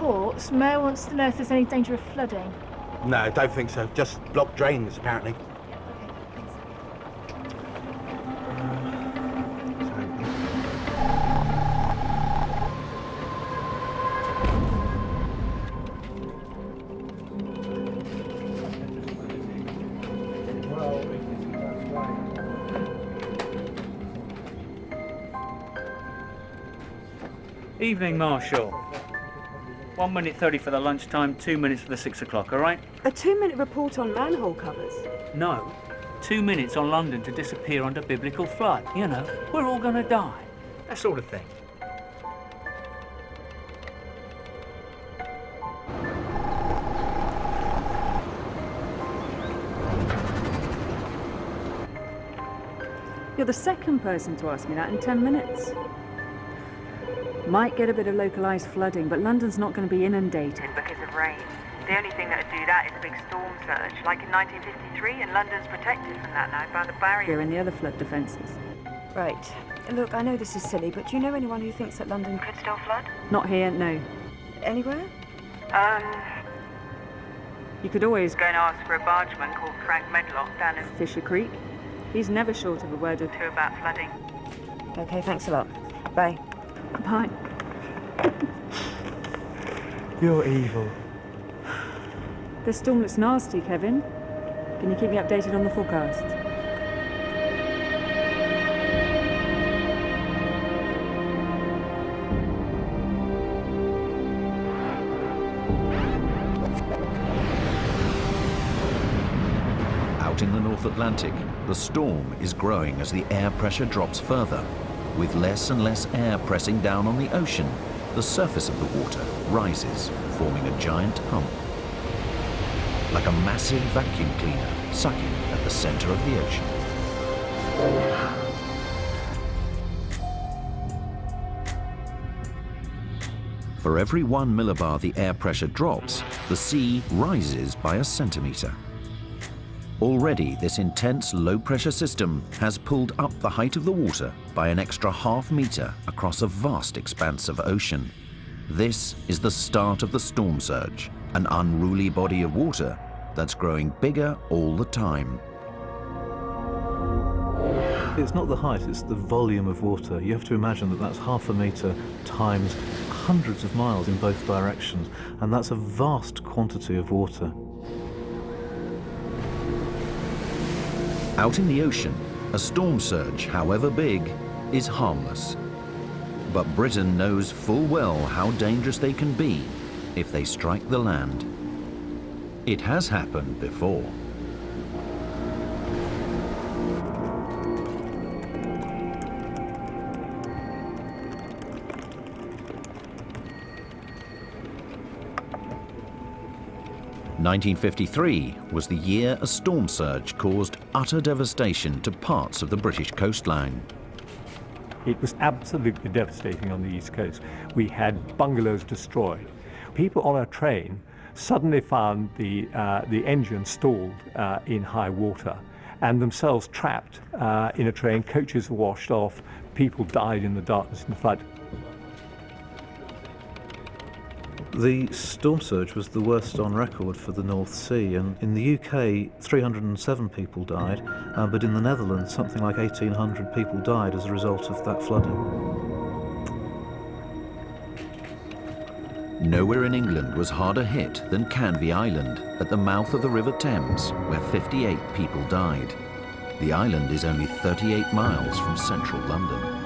reports. Mayor wants to know if there's any danger of flooding. No, don't think so. Just blocked drains, apparently. Evening, Marshal. 1 minute 30 for the lunchtime, 2 minutes for the 6 o'clock, all right? A 2-minute report on manhole covers? No. 2 minutes on London to disappear under biblical flood. You know, we're all gonna die. That sort of thing. You're the second person to ask me that in 10 minutes. Might get a bit of localised flooding, but London's not going to be inundated because of rain. The only thing that would do that is a big storm surge, like in 1953, and London's protected from that now by the barrier and the other flood defences. Right. Look, I know this is silly, but do you know anyone who thinks that London could still flood? Not here, no. Anywhere? You could always go and ask for a bargeman called Frank Medlock down in Fisher Creek. He's never short of a word or two about flooding. Okay, thanks a lot. Bye. Bye. You're evil. The storm looks nasty, Kevin. Can you keep me updated on the forecast? Out in the North Atlantic, the storm is growing as the air pressure drops further. With less and less air pressing down on the ocean, the surface of the water rises, forming a giant hump. Like a massive vacuum cleaner sucking at the center of the ocean. For every 1 millibar the air pressure drops, the sea rises by a centimeter. Already, this intense low-pressure system has pulled up the height of the water by an extra ½ meter across a vast expanse of ocean. This is the start of the storm surge, an unruly body of water that's growing bigger all the time. It's not the height, it's the volume of water. You have to imagine that that's ½ meter times hundreds of miles in both directions, and that's a vast quantity of water. Out in the ocean, a storm surge, however big, is harmless. But Britain knows full well how dangerous they can be if they strike the land. It has happened before. (1953) was the year a storm surge caused utter devastation to parts of the British coastline. It was absolutely devastating on the East Coast. We had bungalows destroyed. People on a train suddenly found the engine stalled in high water and themselves trapped in a train. Coaches were washed off. People died in the darkness and the flood. The storm surge was the worst on record for the North Sea, and in the UK 307 people died, but in the Netherlands something like 1,800 people died as a result of that flooding. Nowhere in England was harder hit than Canvey Island at the mouth of the River Thames, where 58 people died. The island is only 38 miles from central London.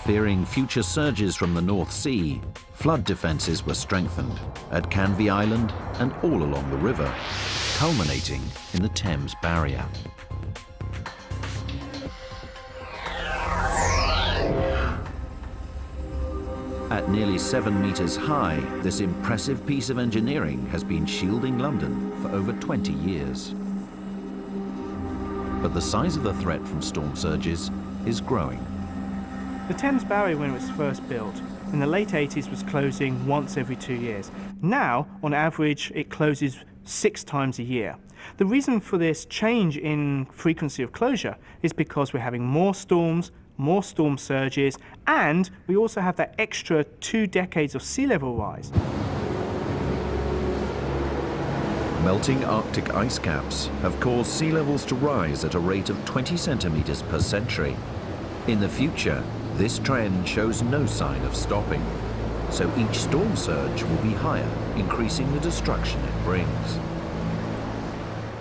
Fearing future surges from the North Sea, flood defences were strengthened at Canvey Island and all along the river, culminating in the Thames Barrier. At nearly 7 meters high, this impressive piece of engineering has been shielding London for over 20 years. But the size of the threat from storm surges is growing. The Thames Barrier, when it was first built, in the late 80s was closing once every 2 years. Now, on average, it closes 6 times a year. The reason for this change in frequency of closure is because we're having more storms, more storm surges, and we also have that extra 2 decades of sea level rise. Melting Arctic ice caps have caused sea levels to rise at a rate of 20 centimeters per century. In the future, this trend shows no sign of stopping, so each storm surge will be higher, increasing the destruction it brings.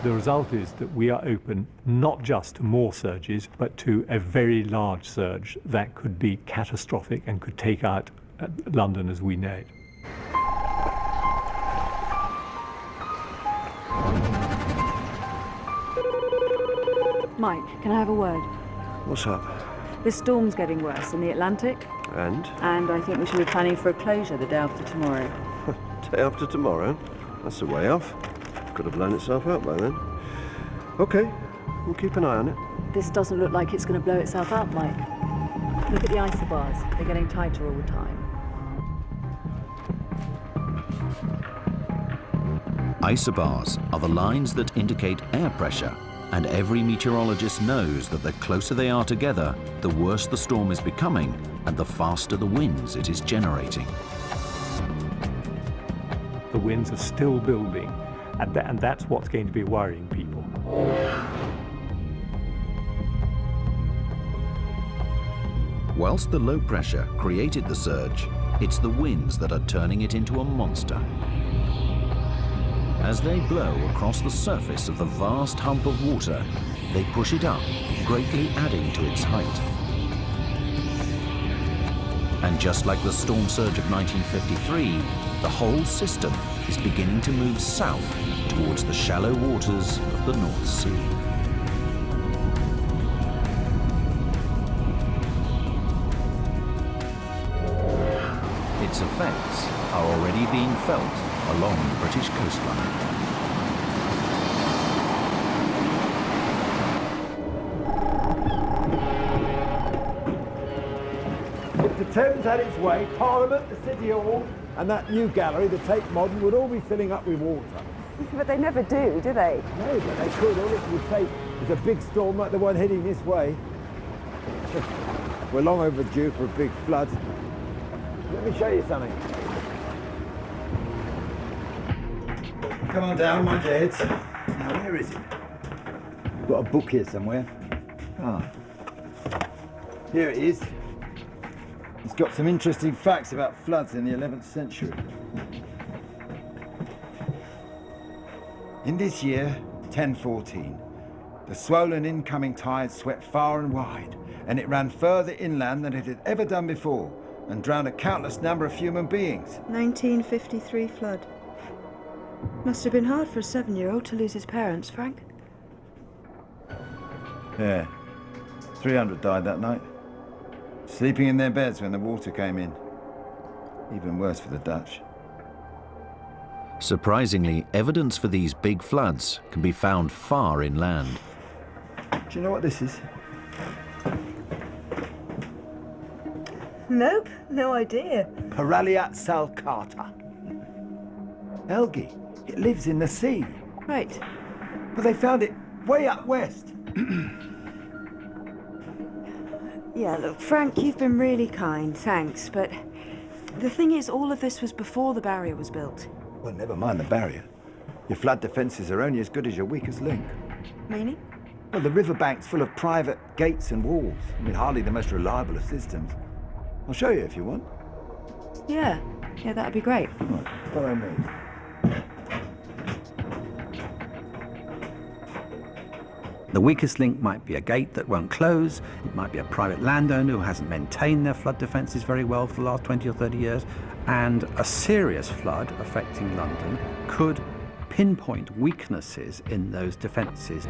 The result is that we are open not just to more surges, but to a very large surge that could be catastrophic and could take out London as we know it. Mike, can I have a word? What's up? This storm's getting worse in the Atlantic, And? and I think we should be planning for a closure the day after tomorrow. Day after tomorrow? That's a way off. Could have blown itself out by then. Okay, we'll keep an eye on it. This doesn't look like it's going to blow itself out, Mike. Look at the isobars. They're getting tighter all the time. Isobars are the lines that indicate air pressure, and every meteorologist knows that the closer they are together, the worse the storm is becoming and the faster the winds it is generating. The winds are still building, and that's what's going to be worrying people. Whilst the low pressure created the surge, it's the winds that are turning it into a monster. As they blow across the surface of the vast hump of water, they push it up, greatly adding to its height. And just like the storm surge of 1953, the whole system is beginning to move south towards the shallow waters of the North Sea. Its effects are already being felt along the British coastline. If the Thames had its way, Parliament, the City Hall, and that new gallery, the Tate Modern, would all be filling up with water. But they never do they? No, but they could. All it would take is a big storm like the one heading this way. We're long overdue for a big flood. Let me show you something. Come on down, my dears. Now, where is it? Got a book here somewhere. Ah. Here it is. It's got some interesting facts about floods in the 11th century. In this year, 1014, the swollen incoming tide swept far and wide, and it ran further inland than it had ever done before, and drowned a countless number of human beings. 1953 flood. Must have been hard for a 7-year-old to lose his parents, Frank. Yeah, 300 died that night, sleeping in their beds when the water came in. Even worse for the Dutch. Surprisingly, evidence for these big floods can be found far inland. Do you know what this is? Nope, no idea. Paralia salcata. Algae. It lives in the sea. Right. But they found it way up west. Yeah, look, Frank, you've been really kind, thanks, but the thing is, all of this was before the barrier was built. Well, never mind the barrier. Your flood defences are only as good as your weakest link. Meaning? Well, the riverbank's full of private gates and walls. I mean, hardly the most reliable of systems. I'll show you if you want. Yeah, that'd be great. All right, follow me. The weakest link might be a gate that won't close, it might be a private landowner who hasn't maintained their flood defences very well for the last 20 or 30 years, and a serious flood affecting London could pinpoint weaknesses in those defences.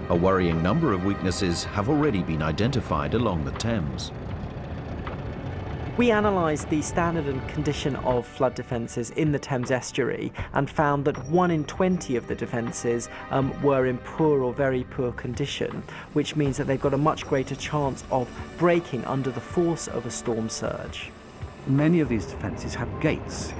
A worrying number of weaknesses have already been identified along the Thames. We analysed the standard and condition of flood defences in the Thames estuary and found that 1 in 20 of the defences were in poor or very poor condition, which means that they've got a much greater chance of breaking under the force of a storm surge. many of these defences have gates.